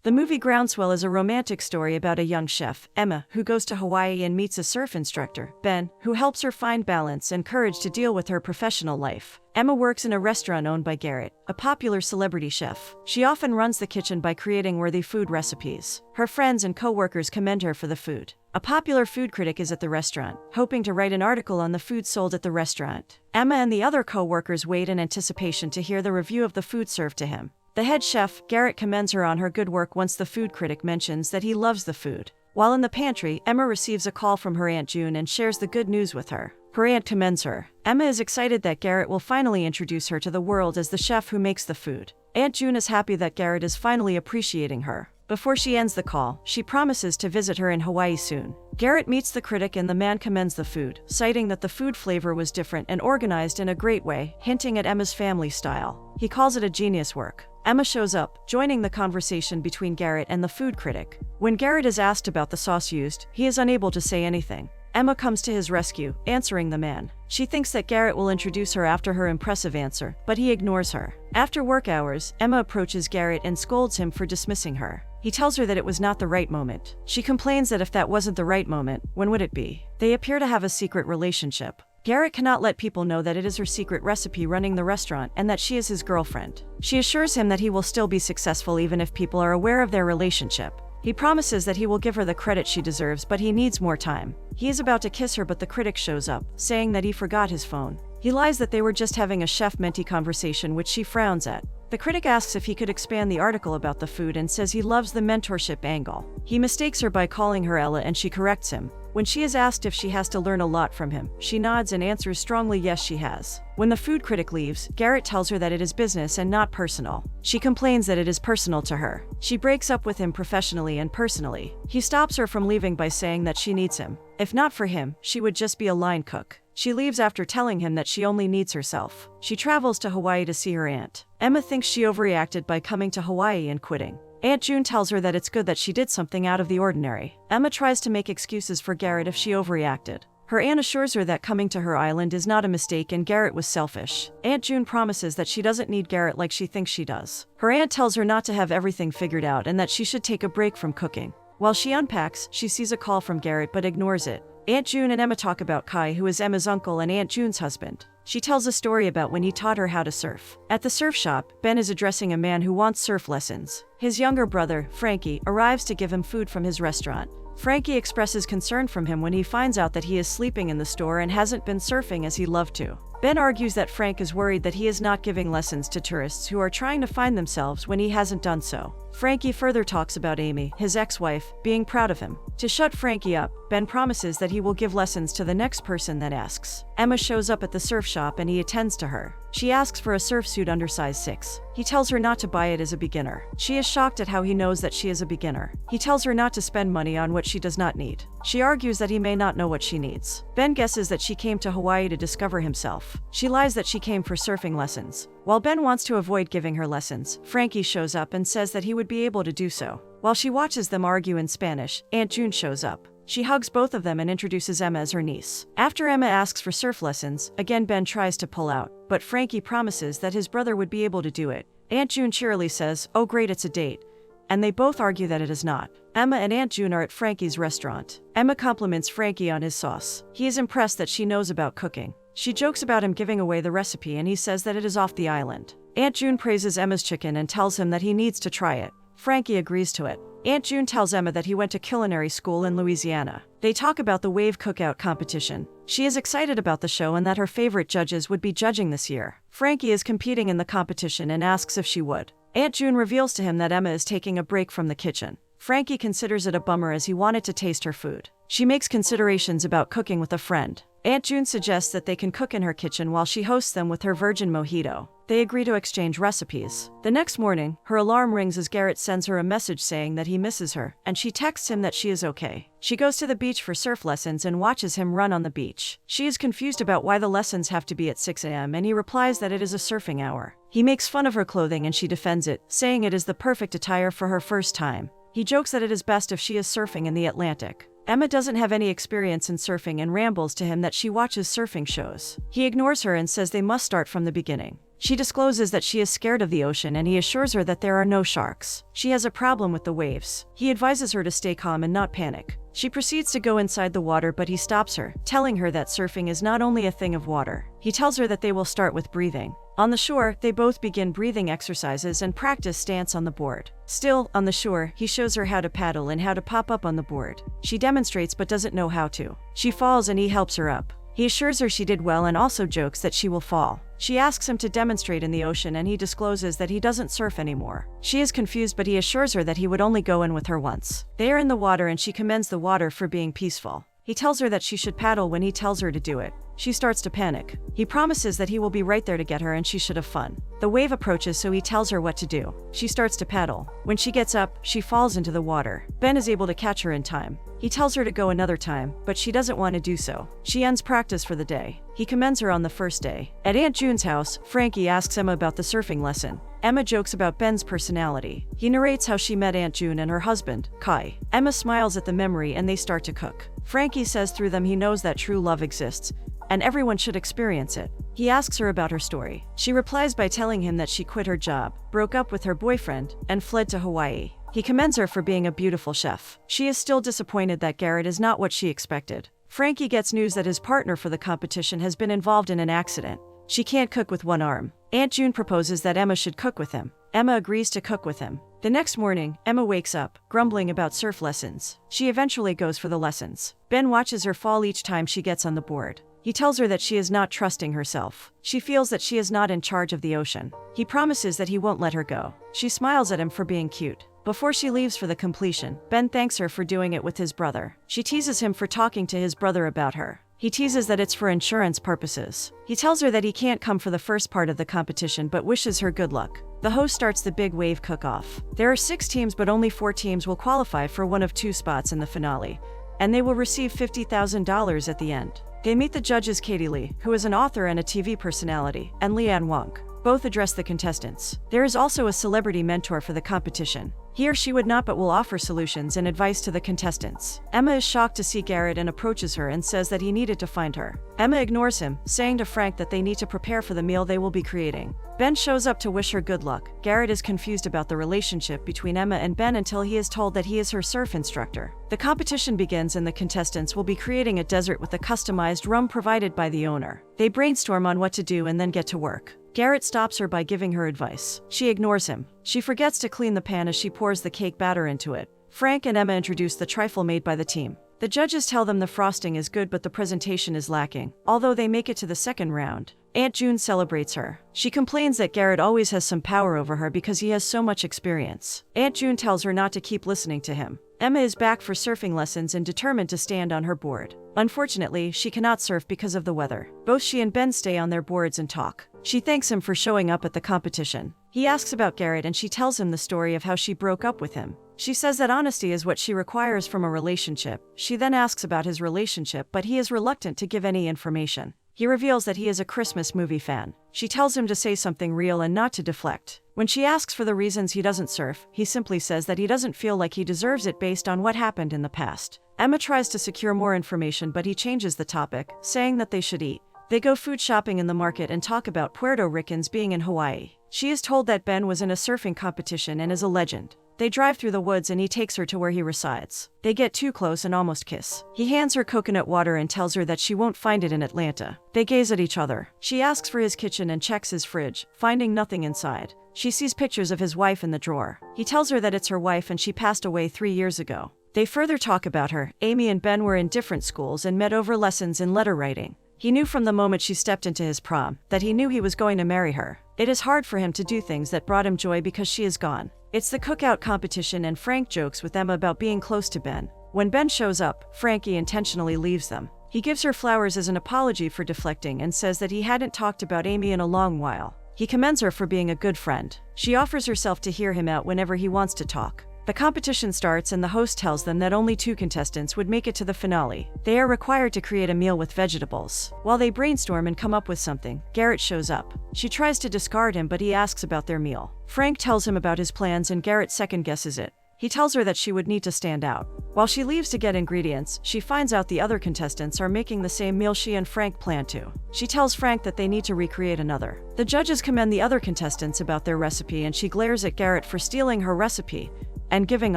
The movie Groundswell is a romantic story about a young chef, Emma, who goes to Hawaii and meets a surf instructor, Ben, who helps her find balance and courage to deal with her professional life. Emma works in a restaurant owned by Garrett, a popular celebrity chef. She often runs the kitchen by creating worthy food recipes. Her friends and co-workers commend her for the food. A popular food critic is at the restaurant, hoping to write an article on the food sold at the restaurant. Emma and the other co-workers wait in anticipation to hear the review of the food served to him. The head chef, Garrett, commends her on her good work once the food critic mentions that he loves the food. While in the pantry, Emma receives a call from her Aunt June and shares the good news with her. Her aunt commends her. Emma is excited that Garrett will finally introduce her to the world as the chef who makes the food. Aunt June is happy that Garrett is finally appreciating her. Before she ends the call, she promises to visit her in Hawaii soon. Garrett meets the critic and the man commends the food, citing that the food flavor was different and organized in a great way, hinting at Emma's family style. He calls it a genius work. Emma shows up, joining the conversation between Garrett and the food critic. When Garrett is asked about the sauce used, he is unable to say anything. Emma comes to his rescue, answering the man. She thinks that Garrett will introduce her after her impressive answer, but he ignores her. After work hours, Emma approaches Garrett and scolds him for dismissing her. He tells her that it was not the right moment. She complains that if that wasn't the right moment, when would it be? They appear to have a secret relationship. Garrett cannot let people know that it is her secret recipe running the restaurant and that she is his girlfriend. She assures him that he will still be successful even if people are aware of their relationship. He promises that he will give her the credit she deserves, but he needs more time. He is about to kiss her, but the critic shows up, saying that he forgot his phone. He lies that they were just having a chef-mentee conversation, which she frowns at. The critic asks if he could expand the article about the food and says he loves the mentorship angle. He mistakes her by calling her Ella and she corrects him. When she is asked if she has to learn a lot from him, she nods and answers strongly yes she has. When the food critic leaves, Garrett tells her that it is business and not personal. She complains that it is personal to her. She breaks up with him professionally and personally. He stops her from leaving by saying that she needs him. If not for him, she would just be a line cook. She leaves after telling him that she only needs herself. She travels to Hawaii to see her aunt. Emma thinks she overreacted by coming to Hawaii and quitting. Aunt June tells her that it's good that she did something out of the ordinary. Emma tries to make excuses for Garrett if she overreacted. Her aunt assures her that coming to her island is not a mistake and Garrett was selfish. Aunt June promises that she doesn't need Garrett like she thinks she does. Her aunt tells her not to have everything figured out and that she should take a break from cooking. While she unpacks, she sees a call from Garrett but ignores it. Aunt June and Emma talk about Kai, who is Emma's uncle and Aunt June's husband. She tells a story about when he taught her how to surf. At the surf shop, Ben is addressing a man who wants surf lessons. His younger brother, Frankie, arrives to give him food from his restaurant. Frankie expresses concern from him when he finds out that he is sleeping in the store and hasn't been surfing as he loved to. Ben argues that Frank is worried that he is not giving lessons to tourists who are trying to find themselves when he hasn't done so. Frankie further talks about Amy, his ex-wife, being proud of him. To shut Frankie up, Ben promises that he will give lessons to the next person that asks. Emma shows up at the surf shop and he attends to her. She asks for a surf suit under size 6. He tells her not to buy it as a beginner. She is shocked at how he knows that she is a beginner. He tells her not to spend money on what she does not need. She argues that he may not know what she needs. Ben guesses that she came to Hawaii to discover himself. She lies that she came for surfing lessons. While Ben wants to avoid giving her lessons, Frankie shows up and says that he would be able to do so. While she watches them argue in Spanish, Aunt June shows up. She hugs both of them and introduces Emma as her niece. After Emma asks for surf lessons, again Ben tries to pull out, but Frankie promises that his brother would be able to do it. Aunt June cheerily says, "Oh great, it's a date." And they both argue that it is not. Emma and Aunt June are at Frankie's restaurant. Emma compliments Frankie on his sauce. He is impressed that she knows about cooking. She jokes about him giving away the recipe and he says that it is off the island. Aunt June praises Emma's chicken and tells him that he needs to try it. Frankie agrees to it. Aunt June tells Emma that he went to culinary school in Louisiana. They talk about the Wave Cookout competition. She is excited about the show and that her favorite judges would be judging this year. Frankie is competing in the competition and asks if she would. Aunt June reveals to him that Emma is taking a break from the kitchen. Frankie considers it a bummer as he wanted to taste her food. She makes considerations about cooking with a friend. Aunt June suggests that they can cook in her kitchen while she hosts them with her virgin mojito. They agree to exchange recipes. The next morning, her alarm rings as Garrett sends her a message saying that he misses her, and she texts him that she is okay. She goes to the beach for surf lessons and watches him run on the beach. She is confused about why the lessons have to be at 6 a.m. and he replies that it is a surfing hour. He makes fun of her clothing and she defends it, saying it is the perfect attire for her first time. He jokes that it is best if she is surfing in the Atlantic. Emma doesn't have any experience in surfing and rambles to him that she watches surfing shows. He ignores her and says they must start from the beginning. She discloses that she is scared of the ocean and he assures her that there are no sharks. She has a problem with the waves. He advises her to stay calm and not panic. She proceeds to go inside the water, but he stops her, telling her that surfing is not only a thing of water. He tells her that they will start with breathing. On the shore, they both begin breathing exercises and practice stance on the board. Still, on the shore, he shows her how to paddle and how to pop up on the board. She demonstrates but doesn't know how to. She falls and he helps her up. He assures her she did well and also jokes that she will fall. She asks him to demonstrate in the ocean and he discloses that he doesn't surf anymore. She is confused, but he assures her that he would only go in with her once. They are in the water and she commends the water for being peaceful. He tells her that she should paddle when he tells her to do it. She starts to panic. He promises that he will be right there to get her and she should have fun. The wave approaches, so he tells her what to do. She starts to paddle. When she gets up, she falls into the water. Ben is able to catch her in time. He tells her to go another time, but she doesn't want to do so. She ends practice for the day. He commends her on the first day. At Aunt June's house, Frankie asks Emma about the surfing lesson. Emma jokes about Ben's personality. He narrates how she met Aunt June and her husband, Kai. Emma smiles at the memory and they start to cook. Frankie says through them he knows that true love exists, and everyone should experience it. He asks her about her story. She replies by telling him that she quit her job, broke up with her boyfriend, and fled to Hawaii. He commends her for being a beautiful chef. She is still disappointed that Garrett is not what she expected. Frankie gets news that his partner for the competition has been involved in an accident. She can't cook with one arm. Aunt June proposes that Emma should cook with him. Emma agrees to cook with him. The next morning, Emma wakes up, grumbling about surf lessons. She eventually goes for the lessons. Ben watches her fall each time she gets on the board. He tells her that she is not trusting herself. She feels that she is not in charge of the ocean. He promises that he won't let her go. She smiles at him for being cute. Before she leaves for the completion, Ben thanks her for doing it with his brother. She teases him for talking to his brother about her. He teases that it's for insurance purposes. He tells her that he can't come for the first part of the competition but wishes her good luck. The host starts the big wave cook-off. There are 6 teams, but only 4 teams will qualify for one of 2 spots in the finale, and they will receive $50,000 at the end. They meet the judges Katie Lee, who is an author and a TV personality, and Leanne Wong. Both address the contestants. There is also a celebrity mentor for the competition. He or she would not but will offer solutions and advice to the contestants. Emma is shocked to see Garrett and approaches her and says that he needed to find her. Emma ignores him, saying to Frank that they need to prepare for the meal they will be creating. Ben shows up to wish her good luck. Garrett is confused about the relationship between Emma and Ben until he is told that he is her surf instructor. The competition begins and the contestants will be creating a dessert with a customized rum provided by the owner. They brainstorm on what to do and then get to work. Garrett stops her by giving her advice. She ignores him. She forgets to clean the pan as she pours the cake batter into it. Frank and Emma introduce the trifle made by the team. The judges tell them the frosting is good but the presentation is lacking, although they make it to the second round. Aunt June celebrates her. She complains that Garrett always has some power over her because he has so much experience. Aunt June tells her not to keep listening to him. Emma is back for surfing lessons and determined to stand on her board. Unfortunately, she cannot surf because of the weather. Both she and Ben stay on their boards and talk. She thanks him for showing up at the competition. He asks about Garrett and she tells him the story of how she broke up with him. She says that honesty is what she requires from a relationship. She then asks about his relationship, but he is reluctant to give any information. He reveals that he is a Christmas movie fan. She tells him to say something real and not to deflect. When she asks for the reasons he doesn't surf, he simply says that he doesn't feel like he deserves it based on what happened in the past. Emma tries to secure more information, but he changes the topic, saying that they should eat. They go food shopping in the market and talk about Puerto Ricans being in Hawaii. She is told that Ben was in a surfing competition and is a legend. They drive through the woods and he takes her to where he resides. They get too close and almost kiss. He hands her coconut water and tells her that she won't find it in Atlanta. They gaze at each other. She asks for his kitchen and checks his fridge, finding nothing inside. She sees pictures of his wife in the drawer. He tells her that it's her wife and she passed away 3 years ago. They further talk about her. Amy and Ben were in different schools and met over lessons in letter writing. He knew from the moment she stepped into his prom that he knew he was going to marry her. It is hard for him to do things that brought him joy because she is gone. It's the cookout competition and Frank jokes with Emma about being close to Ben. When Ben shows up, Frankie intentionally leaves them. He gives her flowers as an apology for deflecting and says that he hadn't talked about Amy in a long while. He commends her for being a good friend. She offers herself to hear him out whenever he wants to talk. The competition starts and the host tells them that only 2 contestants would make it to the finale. They are required to create a meal with vegetables. While they brainstorm and come up with something, Garrett shows up. She tries to discard him, but he asks about their meal. Frank tells him about his plans and Garrett second-guesses it. He tells her that she would need to stand out. While she leaves to get ingredients, she finds out the other contestants are making the same meal she and Frank planned to. She tells Frank that they need to recreate another. The judges commend the other contestants about their recipe, and she glares at Garrett for stealing her recipe and giving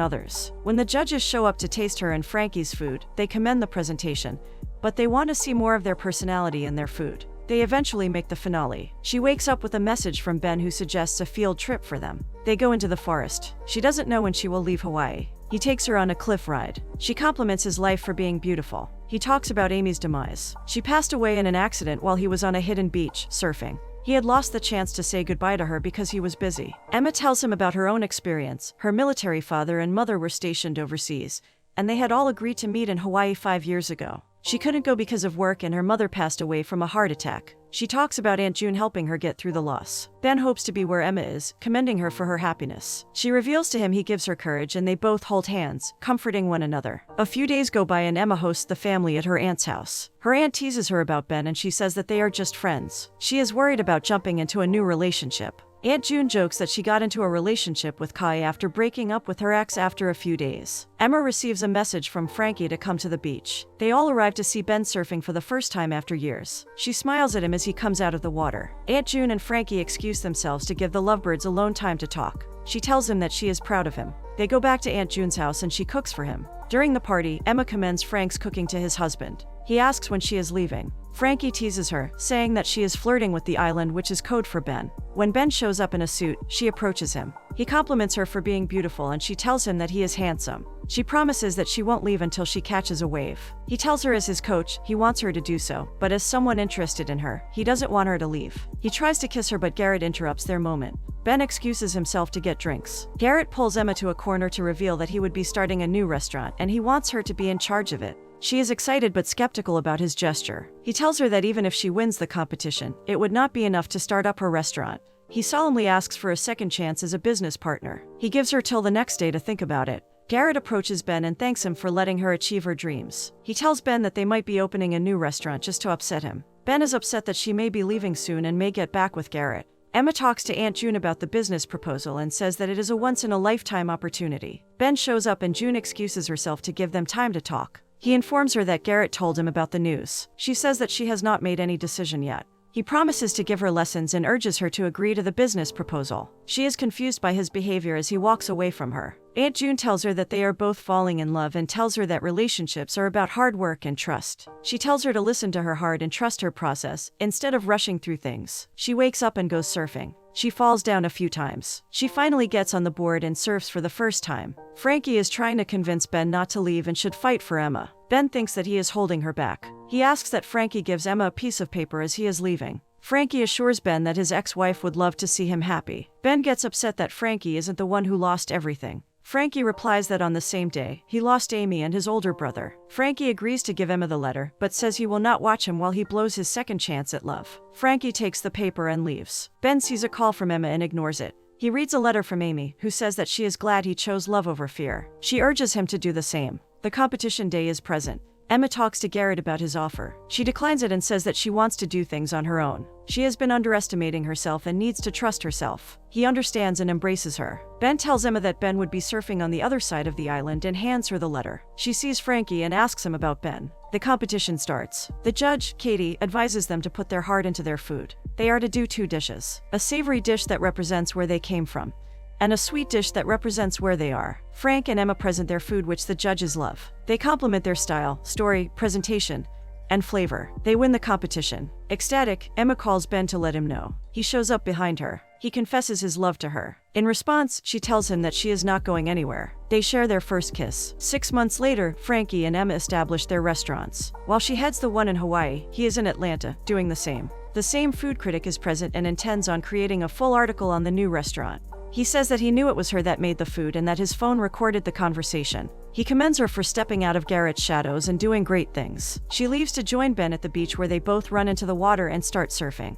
others. When the judges show up to taste her and Frankie's food, they commend the presentation, but they want to see more of their personality in their food. They eventually make the finale. She wakes up with a message from Ben who suggests a field trip for them. They go into the forest. She doesn't know when she will leave Hawaii. He takes her on a cliff ride. She compliments his life for being beautiful. He talks about Amy's demise. She passed away in an accident while he was on a hidden beach, surfing. He had lost the chance to say goodbye to her because he was busy. Emma tells him about her own experience. Her military father and mother were stationed overseas, and they had all agreed to meet in Hawaii 5 years ago. She couldn't go because of work, and her mother passed away from a heart attack. She talks about Aunt June helping her get through the loss. Ben hopes to be where Emma is, commending her for her happiness. She reveals to him he gives her courage, and they both hold hands, comforting one another. A few days go by and Emma hosts the family at her aunt's house. Her aunt teases her about Ben, and she says that they are just friends. She is worried about jumping into a new relationship. Aunt June jokes that she got into a relationship with Kai after breaking up with her ex after a few days. Emma receives a message from Frankie to come to the beach. They all arrive to see Ben surfing for the first time after years. She smiles at him as he comes out of the water. Aunt June and Frankie excuse themselves to give the lovebirds alone time to talk. She tells him that she is proud of him. They go back to Aunt June's house and she cooks for him. During the party, Emma commends Frank's cooking to his husband. He asks when she is leaving. Frankie teases her, saying that she is flirting with the island, which is code for Ben. When Ben shows up in a suit, she approaches him. He compliments her for being beautiful, and she tells him that he is handsome. She promises that she won't leave until she catches a wave. He tells her as his coach, he wants her to do so, but as someone interested in her, he doesn't want her to leave. He tries to kiss her, but Garrett interrupts their moment. Ben excuses himself to get drinks. Garrett pulls Emma to a corner to reveal that he would be starting a new restaurant, and he wants her to be in charge of it. She is excited but skeptical about his gesture. He tells her that even if she wins the competition, it would not be enough to start up her restaurant. He solemnly asks for a second chance as a business partner. He gives her till the next day to think about it. Garrett approaches Ben and thanks him for letting her achieve her dreams. He tells Ben that they might be opening a new restaurant just to upset him. Ben is upset that she may be leaving soon and may get back with Garrett. Emma talks to Aunt June about the business proposal and says that it is a once-in-a-lifetime opportunity. Ben shows up and June excuses herself to give them time to talk. He informs her that Garrett told him about the news. She says that she has not made any decision yet. He promises to give her lessons and urges her to agree to the business proposal. She is confused by his behavior as he walks away from her. Aunt June tells her that they are both falling in love and tells her that relationships are about hard work and trust. She tells her to listen to her heart and trust her process, instead of rushing through things. She wakes up and goes surfing. She falls down a few times. She finally gets on the board and surfs for the first time. Frankie is trying to convince Ben not to leave and should fight for Emma. Ben thinks that he is holding her back. He asks that Frankie gives Emma a piece of paper as he is leaving. Frankie assures Ben that his ex-wife would love to see him happy. Ben gets upset that Frankie isn't the one who lost everything. Frankie replies that on the same day, he lost Amy and his older brother. Frankie agrees to give Emma the letter, but says he will not watch him while he blows his second chance at love. Frankie takes the paper and leaves. Ben sees a call from Emma and ignores it. He reads a letter from Amy, who says that she is glad he chose love over fear. She urges him to do the same. The competition day is present. Emma talks to Garrett about his offer. She declines it and says that she wants to do things on her own. She has been underestimating herself and needs to trust herself. He understands and embraces her. Ben tells Emma that Ben would be surfing on the other side of the island and hands her the letter. She sees Frankie and asks him about Ben. The competition starts. The judge, Katie, advises them to put their heart into their food. They are to do 2 dishes. A savory dish that represents where they came from, and a sweet dish that represents where they are. Frank and Emma present their food, which the judges love. They compliment their style, story, presentation, and flavor. They win the competition. Ecstatic, Emma calls Ben to let him know. He shows up behind her. He confesses his love to her. In response, she tells him that she is not going anywhere. They share their first kiss. 6 months later, Frankie and Emma establish their restaurants. While she heads the one in Hawaii, he is in Atlanta, doing the same. The same food critic is present and intends on creating a full article on the new restaurant. He says that he knew it was her that made the food and that his phone recorded the conversation. He commends her for stepping out of Garrett's shadows and doing great things. She leaves to join Ben at the beach, where they both run into the water and start surfing.